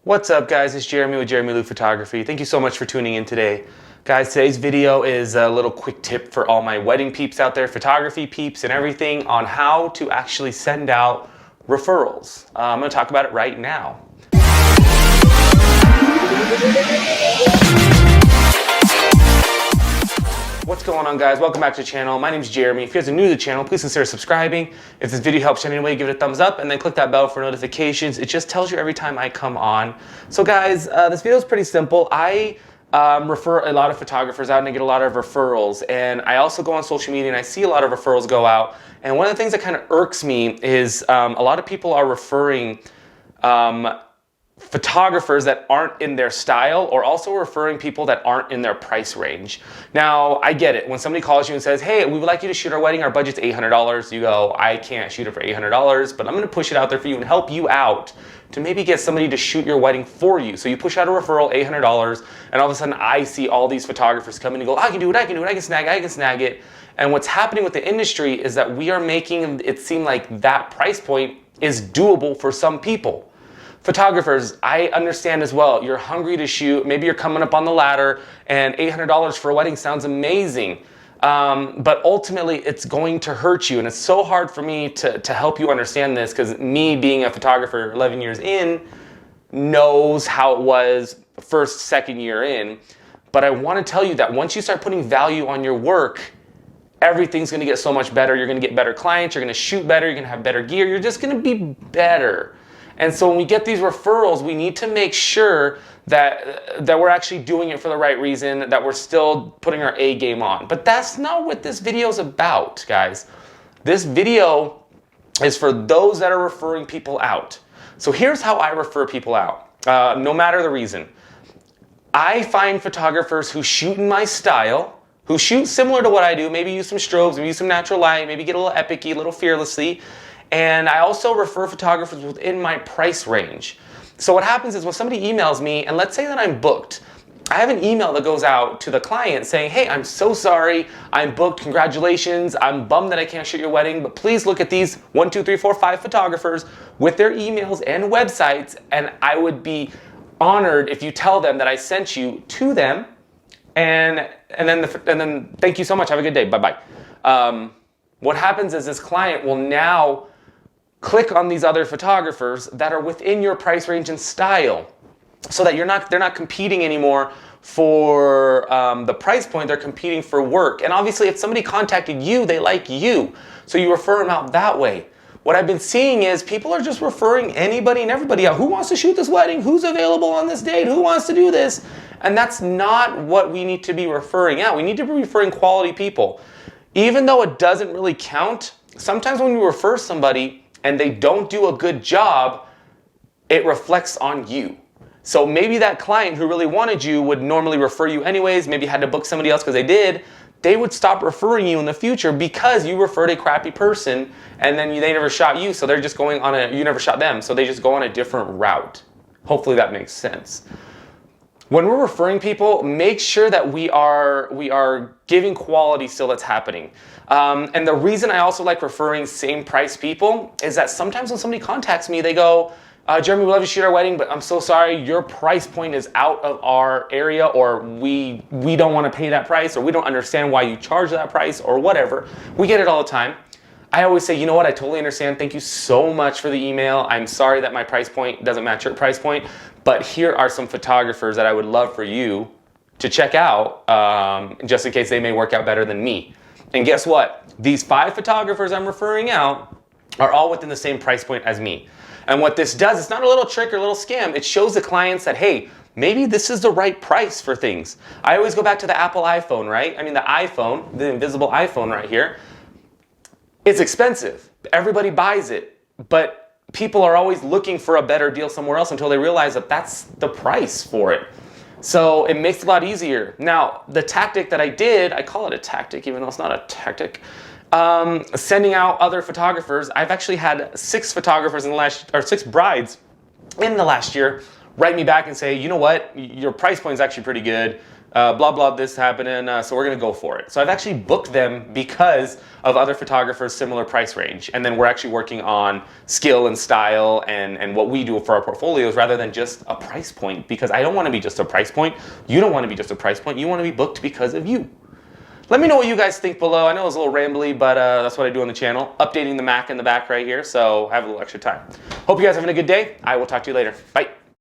What's up, guys? It's Jeramie with Jeramie Photography. Thank you so much for tuning in today. Guys, today's video is a little quick tip for all my wedding peeps out there, photography peeps and everything, on how to actually send out referrals. I'm going to talk about it right now. What's going on, guys? Welcome back to the channel. My name is Jeramie. If you guys are new to the channel, please consider subscribing. If this video helps you in any way, give it a thumbs up and then click that bell for notifications. It just tells you every time I come on. So guys, this video is pretty simple. I refer a lot of photographers out and I get a lot of referrals, and I also go on social media and I see a lot of referrals go out. And one of the things that kind of irks me is a lot of people are referring photographers that aren't in their style, or also referring people that aren't in their price range. Now, I get it. When somebody calls you and says, hey, we would like you to shoot our wedding, our budget's $800, you go, I can't shoot it for $800, but I'm gonna push it out there for you and help you out to maybe get somebody to shoot your wedding for you. So you push out a referral, $800, and all of a sudden I see all these photographers come in and go, I can do it, I can do it, I can snag it. And what's happening with the industry is that we are making it seem like that price point is doable for some people. Photographers, I understand as well. You're hungry to shoot. Maybe you're coming up on the ladder, and $800 for a wedding sounds amazing. But ultimately, it's going to hurt you. And it's so hard for me to help you understand this, because me being a photographer 11 years in knows how it was first, second year in. But I want to tell you that once you start putting value on your work, everything's going to get so much better. You're going to get better clients. You're going to shoot better. You're going to have better gear. You're just going to be better. And so when we get these referrals, we need to make sure that we're actually doing it for the right reason, that we're still putting our A game on. But that's not what this video is about, guys. This video is for those that are referring people out. So here's how I refer people out, no matter the reason. I find photographers who shoot in my style, who shoot similar to what I do, maybe use some strobes, maybe use some natural light, maybe get a little epic-y, a little fearlessly. And I also refer photographers within my price range. So what happens is when somebody emails me, and let's say that I'm booked, I have an email that goes out to the client saying, hey, I'm so sorry, I'm booked, congratulations, I'm bummed that I can't shoot your wedding, but please look at these 1, 2, 3, 4, 5 photographers with their emails and websites, and I would be honored if you tell them that I sent you to them, and then thank you so much, have a good day, bye-bye. What happens is this client will now click on these other photographers that are within your price range and style, so that they're not competing anymore for the price point, they're competing for work. And obviously if somebody contacted you, they like you, so you refer them out that way. What I've been seeing is people are just referring anybody and everybody out. Who wants to shoot this wedding? Who's available on this date? Who wants to do this? And that's not what we need to be referring out. We need to be referring quality people. Even though it doesn't really count, sometimes when you refer somebody and they don't do a good job, it reflects on you. So maybe that client who really wanted you would normally refer you anyways, maybe had to book somebody else because they would stop referring you in the future because you referred a crappy person, and then they never shot you, so they're just going on you never shot them, so they just go on a different route. Hopefully that makes sense. When we're referring people, make sure that we are giving quality still that's happening. And the reason I also like referring same price people is that sometimes when somebody contacts me, they go, Jeramie, we'd love to shoot our wedding, but I'm so sorry, your price point is out of our area, or we don't want to pay that price, or we don't understand why you charge that price, or whatever. We get it all the time. I always say, you know what, I totally understand. Thank you so much for the email. I'm sorry that my price point doesn't match your price point, but here are some photographers that I would love for you to check out, just in case they may work out better than me. And guess what? These 5 photographers I'm referring out are all within the same price point as me. And what this does, it's not a little trick or a little scam. It shows the clients that, hey, maybe this is the right price for things. I always go back to the Apple iPhone, right? I mean, the iPhone, the invisible iPhone right here. It's expensive. Everybody buys it, but people are always looking for a better deal somewhere else until they realize that that's the price for it. So it makes it a lot easier. Now, the tactic that I did, I call it a tactic, even though it's not a tactic, sending out other photographers. I've actually had 6 photographers in the last, or 6 brides in the last year write me back and say, you know what, your price point is actually pretty good. blah, blah, this happening, so we're going to go for it. So I've actually booked them because of other photographers similar price range. And then we're actually working on skill and style and what we do for our portfolios rather than just a price point, because I don't want to be just a price point. You don't want to be just a price point. You want to be booked because of you. Let me know what you guys think below. I know it was a little rambly, but that's what I do on the channel. Updating the Mac in the back right here, so have a little extra time. Hope you guys are having a good day. I will talk to you later. Bye.